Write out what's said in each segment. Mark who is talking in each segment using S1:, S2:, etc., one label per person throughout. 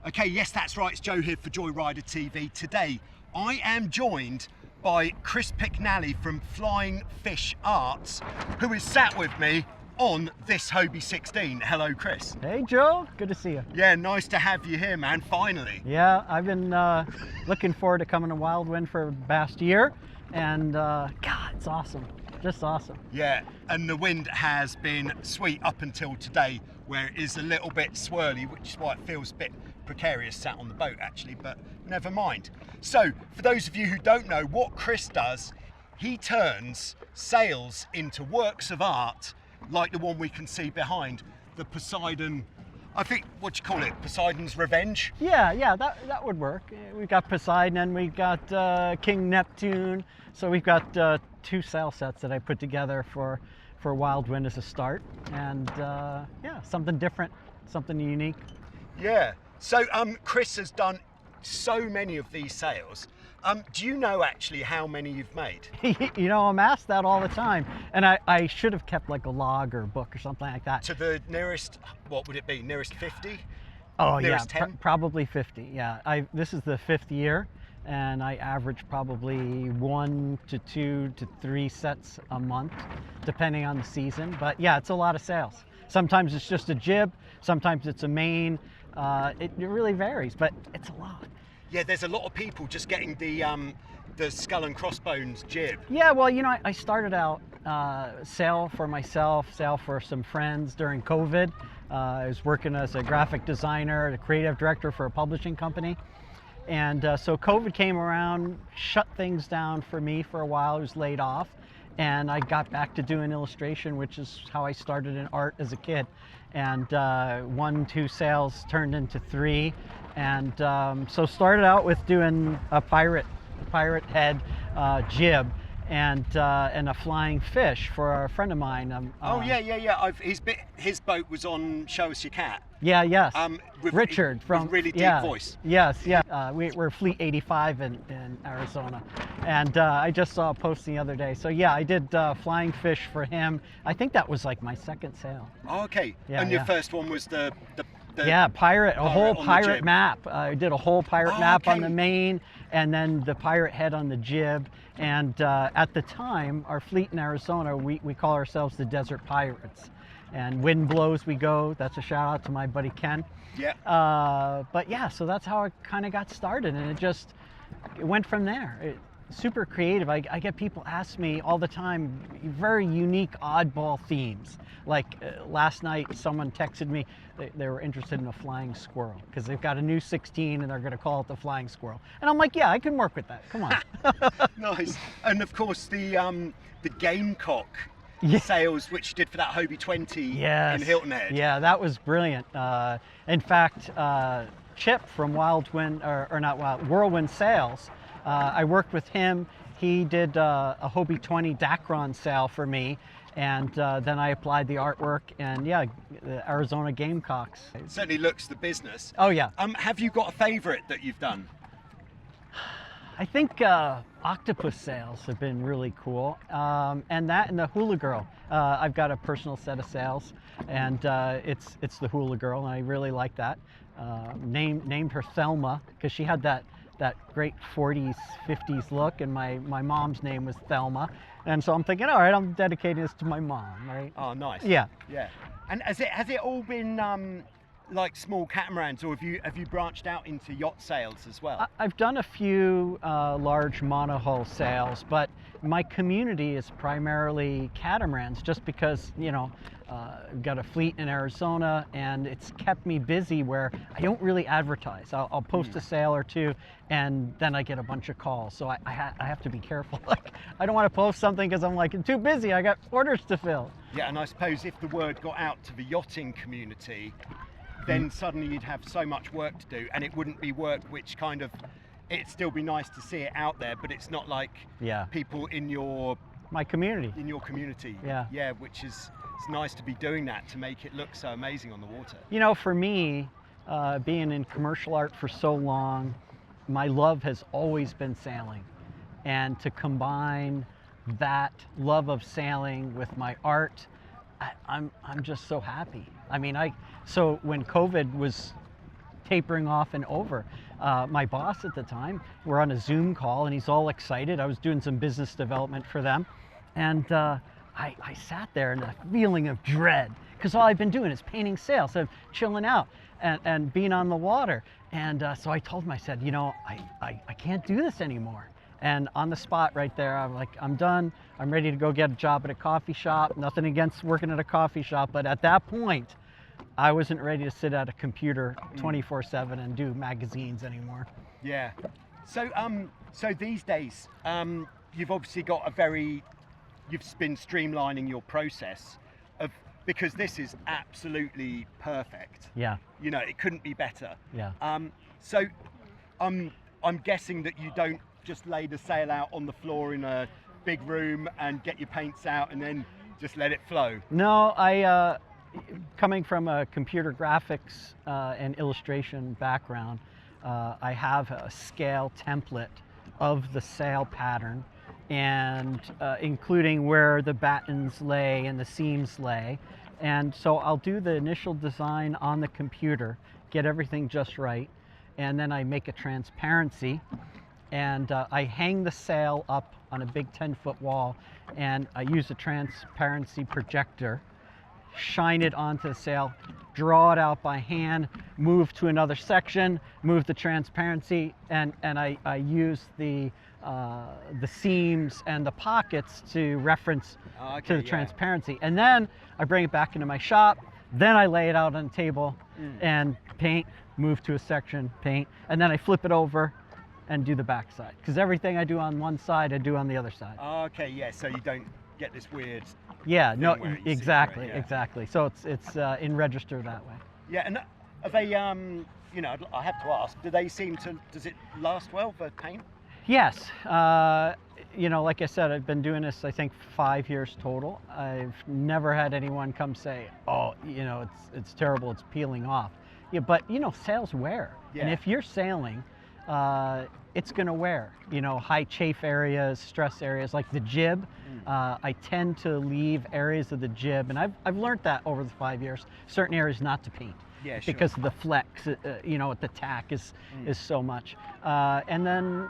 S1: Okay, yes, that's right. It's Joe here for Joyrider TV. Today, I am joined by Chris Picknally from Flying Fish Arts, who is sat with me on this Hobie 16. Hello, Chris.
S2: Hey, Joe. Good to see you.
S1: Yeah, nice to have you here, man, finally.
S2: Yeah, I've been looking forward to coming to Wildwind for the past year, and God, it's awesome. Just awesome.
S1: Yeah, and the wind has been sweet up until today, where it is a little bit swirly, which is why it feels a bit precarious sat on the boat, actually, but never mind. So, for those of you who don't know, what Chris does, he turns sails into works of art, like the one we can see behind, the Poseidon, I think, what do you call it, Poseidon's Revenge?
S2: Yeah, that would work. We've got Poseidon and we've got King Neptune. So we've got two sail sets that I put together for Wildwind as a start. And yeah, something different, something unique.
S1: Yeah, so Chris has done so many of these sails. Do you know actually how many you've made?
S2: You know, I'm asked that all the time, and I should have kept like a log or a book or something like that.
S1: To the nearest, what would it be, nearest 50?
S2: Oh
S1: nearest
S2: yeah,
S1: 10?
S2: Probably 50, yeah. This is the 5th year, and I average probably 1 to 2 to 3 sets a month, depending on the season. But yeah, it's a lot of sails. Sometimes it's just a jib, sometimes it's a main. It really varies, but it's a lot.
S1: Yeah, there's a lot of people just getting the skull and crossbones jib.
S2: Yeah, well, you know, I started out sail for myself, sail for some friends during COVID. I was working as a graphic designer, a creative director for a publishing company. And so COVID came around, shut things down for me for a while. I was laid off. And I got back to doing illustration, which is how I started in art as a kid. And 1, 2 sails turned into 3. And so started out with doing a pirate head jib and a flying fish for a friend of mine.
S1: Oh yeah. His boat was on Show Us Your Cat.
S2: Yeah, yes.
S1: With
S2: Richard from
S1: really deep voice.
S2: Yes, yeah. We're Fleet 85 in Arizona, and I just saw a post the other day. So yeah, I did flying fish for him. I think that was like my 2nd sail.
S1: Oh, okay.
S2: Yeah,
S1: and your first one was the
S2: pirate, a whole pirate map. I did a whole pirate map
S1: okay.
S2: on the main, and then the pirate head on the jib. And at the time, our fleet in Arizona, we call ourselves the Desert Pirates. And wind blows, we go. That's a shout out to my buddy Ken.
S1: Yeah.
S2: But yeah, so that's how I kind of got started, and it went from there. Super creative. I get people ask me all the time, very unique, oddball themes. Like last night, someone texted me, they were interested in a flying squirrel because they've got a new 16 and they're going to call it the flying squirrel. And I'm like, yeah, I can work with that. Come on.
S1: Nice. And of course, the gamecock sails, which you did for that Hobie 20 in Hilton Head.
S2: Yeah, that was brilliant. In fact, Chip from Whirlwind Sails, I worked with him. He did a Hobie 20 Dacron sail for me, and then I applied the artwork, and yeah, the Arizona Gamecocks.
S1: It certainly looks the business.
S2: Oh yeah.
S1: Have you got a favorite that you've done?
S2: I think octopus sails have been really cool, and the Hula Girl. I've got a personal set of sails, and it's the Hula Girl, and I really like that. Named her Thelma because she had that great 40s, 50s look, and my mom's name was Thelma, and so I'm thinking, all right, I'm dedicating this to my mom, right?
S1: Oh, nice.
S2: Yeah.
S1: And has it all been like small catamarans, or have you branched out into yacht sails as well?
S2: I've done a few large monohull sails, but my community is primarily catamarans, just because, you know, I've got a fleet in Arizona, and it's kept me busy where I don't really advertise. I'll post a sail or two, and then I get a bunch of calls. So I have to be careful. Like, I don't want to post something because I'm like, I'm too busy. I got orders to fill.
S1: Yeah, and I suppose if the word got out to the yachting community, then suddenly you'd have so much work to do, and it wouldn't be work which kind of, it'd still be nice to see it out there, but it's not like people in
S2: my community.
S1: In your community.
S2: Yeah,
S1: which is, it's nice to be doing that to make it look so amazing on the water.
S2: You know, for me, being in commercial art for so long, my love has always been sailing, and to combine that love of sailing with my art, I'm just so happy. I mean, so when COVID was tapering off and over. My boss at the time, we're on a Zoom call and he's all excited. I was doing some business development for them. And I sat there in a feeling of dread because all I've been doing is painting sails. I'm chilling out and being on the water. And so I told him, I said, you know, I can't do this anymore. And on the spot right there, I'm like, I'm done. I'm ready to go get a job at a coffee shop. Nothing against working at a coffee shop, but at that point, I wasn't ready to sit at a computer 24/7 and do magazines anymore.
S1: Yeah. So so these days, you've obviously got you've been streamlining your process because this is absolutely perfect.
S2: Yeah.
S1: You know, it couldn't be better.
S2: Yeah.
S1: So I'm guessing that you don't just lay the sail out on the floor in a big room and get your paints out and then just let it flow.
S2: No, coming from a computer graphics and illustration background, I have a scale template of the sail pattern, and including where the battens lay and the seams lay. And so I'll do the initial design on the computer, get everything just right, and then I make a transparency, and I hang the sail up on a big 10-foot wall, and I use a transparency projector, shine it onto the sail, draw it out by hand, move to another section, move the transparency, and I use the seams and the pockets to reference to the transparency. And then I bring it back into my shop, then I lay it out on the table and paint, move to a section, paint, and then I flip it over and do the back side. Because everything I do on one side, I do on the other side.
S1: Okay, yeah, so you don't get this weird
S2: exactly,
S1: yeah.
S2: exactly. So it's in register that way.
S1: Yeah, and are they, you know, I have to ask, does it last well for paint?
S2: Yes, you know, like I said, I've been doing this, I think, 5 years total. I've never had anyone come say, oh, you know, it's terrible, it's peeling off. Yeah, but, you know, sails wear.
S1: Yeah.
S2: And if you're sailing, it's going to wear. You know, high chafe areas, stress areas, like the jib. I tend to leave areas of the jib, and I've learned that over the 5 years, certain areas not to paint.
S1: Yeah, sure.
S2: Because the flex, you know, the tack is so much. And then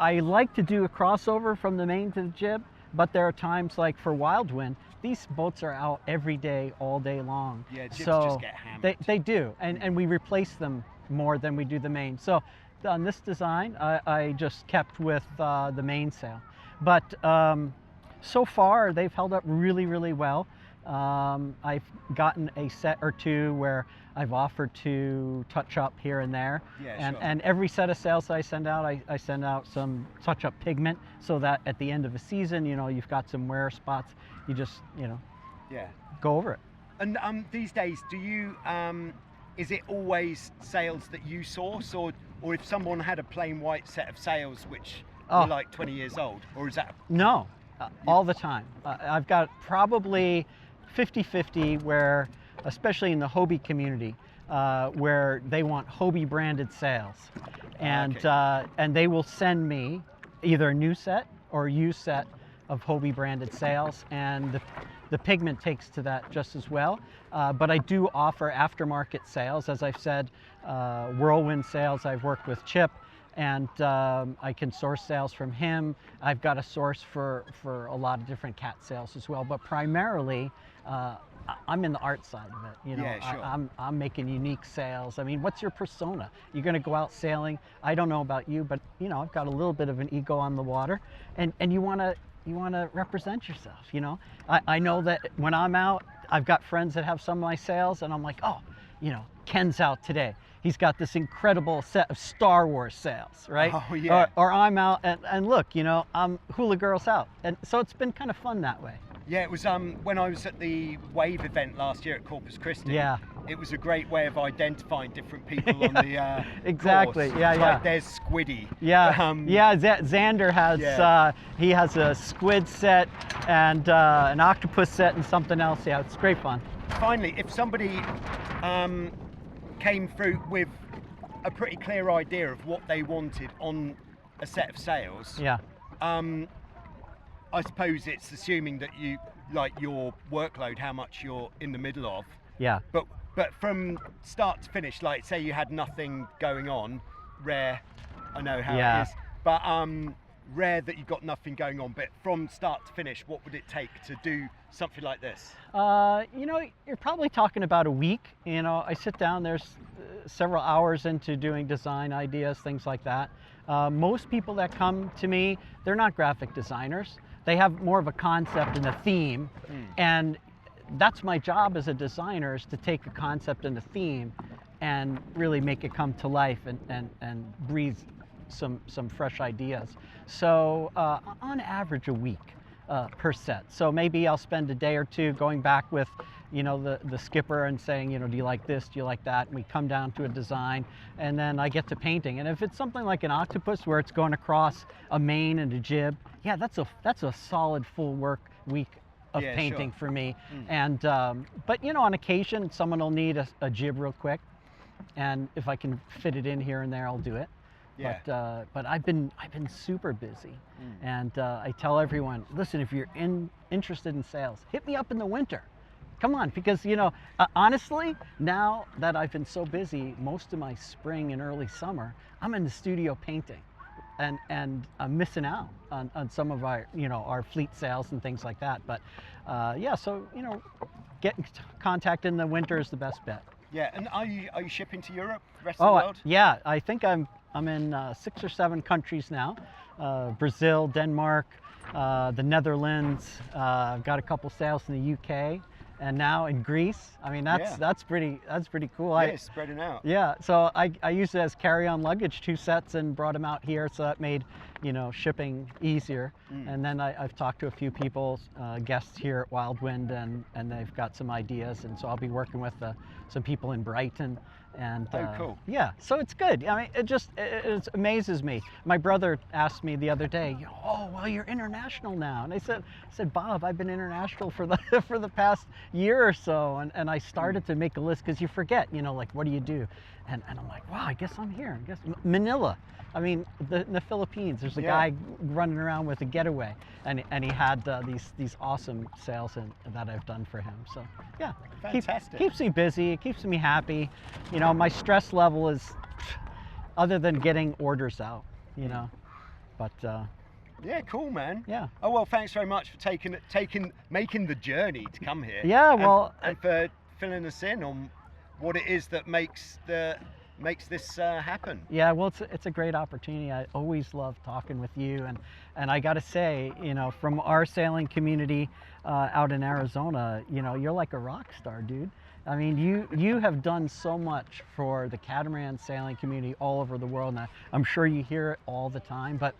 S2: I like to do a crossover from the main to the jib, but there are times like for Wild Wind, these boats are out every day, all day long.
S1: Yeah, jibs
S2: so
S1: just get hammered.
S2: They do, and we replace them more than we do the main. So on this design, I just kept with the mainsail. But so far, they've held up really, really well. I've gotten a set or two where I've offered to touch up here and there.
S1: Yeah, sure.
S2: And every set of sails I send out, I send out some touch up pigment so that at the end of a season, you know, you've got some wear spots. You just, you know, go over it.
S1: And these days, do you, is it always sails that you source, or if someone had a plain white set of sails which were like 20 years old, or is that?
S2: No, all the time. I've got probably 50-50 where, especially in the Hobie community, where they want Hobie branded sails. And, and they will send me either a new set or a used set of Hobie branded sails, and the pigment takes to that just as well. But I do offer aftermarket sales. As I've said, Whirlwind Sales, I've worked with Chip, and I can source sales from him. I've got a source for a lot of different cat sales as well, but primarily I'm in the art side of it. You know,
S1: yeah, sure.
S2: I'm making unique sales. I mean, what's your persona? You're going to go out sailing. I don't know about you, but you know, I've got a little bit of an ego on the water, and you want to represent yourself. You know, I know that when I'm out, I've got friends that have some of my sales, and I'm like, oh, you know, Ken's out today. He's got this incredible set of Star Wars sales, right?
S1: Oh, yeah.
S2: Or I'm out, and look, you know, Hula Girl's out. And so it's been kind of fun that way.
S1: Yeah, it was when I was at the Wave event last year at Corpus Christi.
S2: Yeah.
S1: It was a great way of identifying different people on the
S2: exactly.
S1: course.
S2: Yeah,
S1: it's
S2: yeah.
S1: like there's Squiddy.
S2: Yeah, Xander has he has a squid set and an octopus set and something else. Yeah, it's great fun.
S1: Finally, if somebody came through with a pretty clear idea of what they wanted on a set of sails,
S2: yeah.
S1: I suppose it's assuming that you, like your workload, how much you're in the middle of.
S2: Yeah.
S1: But But from start to finish, like say you had nothing going on, rare, I know how
S2: Yeah.
S1: it is, but rare that you got nothing going on, but from start to finish, what would it take to do something like this?
S2: You know, you're probably talking about a week. You know, I sit down, there's several hours into doing design ideas, things like that. Most people that come to me, they're not graphic designers. They have more of a concept and a theme. And that's my job as a designer, is to take a concept and a theme and really make it come to life and breathe some fresh ideas. So on average a week per set. So maybe I'll spend a day or two going back with, you know, the skipper and saying, you know, do you like this, do you like that? And we come down to a design, and then I get to painting. And if it's something like an octopus where it's going across a main and a jib, yeah, that's a solid full work week of
S1: Yeah,
S2: painting
S1: sure.
S2: for me. And but you know, on occasion someone will need a jib real quick, and if I can fit it in here and there, I'll do it.
S1: Yeah.
S2: But I've been super busy, and I tell everyone, listen, if you're interested in sales, hit me up in the winter. Come on, because you know, honestly, now that I've been so busy, most of my spring and early summer, I'm in the studio painting, and I'm missing out on some of our, you know, our fleet sales and things like that. But yeah, so you know, get in contact in the winter is the best bet.
S1: Yeah, and are you shipping to Europe, the rest of the world?
S2: Yeah, I think I'm in 6 or 7 countries now. Brazil, Denmark, the Netherlands. I've got a couple sales in the UK, and now in Greece. I mean, that's pretty cool.
S1: Yeah, it's spreading out.
S2: Yeah, so I used it as carry-on luggage, 2 sets, and brought them out here, so that made, you know, shipping easier. And then I've talked to a few people, guests here at Wild Wind, and they've got some ideas, and so I'll be working with some people in Brighton. And
S1: cool.
S2: Yeah, so it's good. I mean, it amazes me. My brother asked me the other day, you know, oh, well, you're international now. And I said, Bob, I've been international for the past year or so. And I started to make a list, because you forget, you know, like, what do you do? And I'm like, wow, I guess I'm here. I guess Manila. I mean, the Philippines. There's a guy running around with a getaway, and he had these awesome sales that I've done for him. So yeah,
S1: Fantastic.
S2: Keeps me busy. It keeps me happy. You know, my stress level is, other than getting orders out, you know. But
S1: yeah, cool, man.
S2: Yeah.
S1: Oh well, thanks very much for making the journey to come here.
S2: Yeah, well,
S1: and for filling us in on what it is that makes this happen.
S2: Yeah, well, it's a great opportunity. I always love talking with you, and I got to say, you know, from our sailing community out in Arizona, you know, you're like a rock star, dude. I mean, you have done so much for the catamaran sailing community all over the world, and I'm sure you hear it all the time, but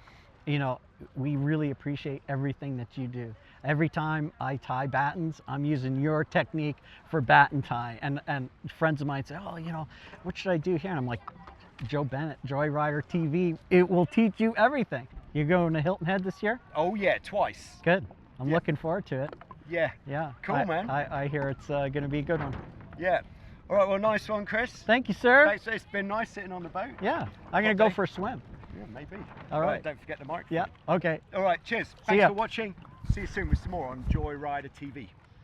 S2: you know, we really appreciate everything that you do. Every time I tie battens, I'm using your technique for batten tie, and friends of mine say, oh, you know, what should I do here? And I'm like, Joe Bennett, Joyrider TV, it will teach you everything. You going to Hilton Head this year?
S1: Oh yeah, twice.
S2: Good. I'm looking forward to it.
S1: Yeah.
S2: Yeah.
S1: Cool, man.
S2: I hear it's going to be a good one.
S1: Yeah. All right, well, nice one, Chris.
S2: Thank you, sir.
S1: Thanks, it's been nice sitting on the boat.
S2: Yeah, I'm going to go for a swim.
S1: Yeah, maybe.
S2: All right.
S1: Don't forget the mic.
S2: Yeah, okay.
S1: All right, cheers.
S2: See
S1: Thanks
S2: ya.
S1: for watching. See you soon with some more on Joyrider TV.